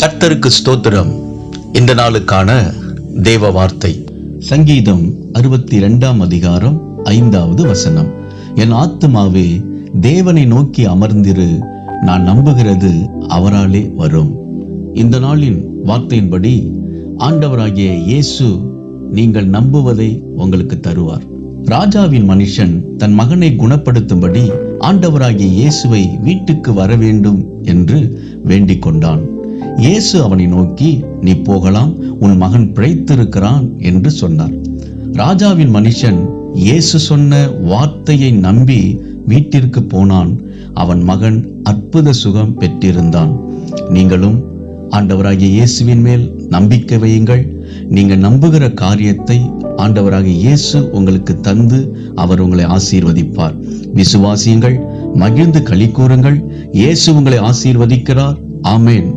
கர்த்தருக்கு ஸ்தோத்திரம். இந்த நாளுக்கான தேவ வார்த்தை சங்கீதம் 62 அதிகாரம் 5வது வசனம். என் ஆத்துமாவே தேவனை நோக்கி அமர்ந்திரு, நான் நம்புகிறது அவராலே வரும். இந்த நாளின் வார்த்தையின்படி ஆண்டவராகிய இயேசு நீங்கள் நம்புவதை உங்களுக்கு தருவார். ராஜாவின் மனுஷன் தன் மகனை குணப்படுத்தும்படி ஆண்டவராகிய இயேசுவை வீட்டுக்கு வர வேண்டும் என்று வேண்டிக் கொண்டான். இயேசு அவனை நோக்கி, நீ போகலாம், உன் மகன் பிழைத்திருக்கிறான் என்று சொன்னார். ராஜாவின் மனுஷன் இயேசு சொன்ன வார்த்தையை நம்பி வீட்டிற்கு போனான். அவன் மகன் அற்புத சுகம் பெற்றிருந்தான். நீங்களும் ஆண்டவராகிய இயேசுவின் மேல் நம்பிக்கை வையுங்கள். நீங்கள் நம்புகிற காரியத்தை ஆண்டவராகிய இயேசு உங்களுக்கு தந்து அவர் உங்களை ஆசீர்வதிப்பார். விசுவாசியுங்கள், மகிழ்ந்து களி கூறுங்கள். இயேசு உங்களை ஆசீர்வதிக்கிறார். ஆமென்.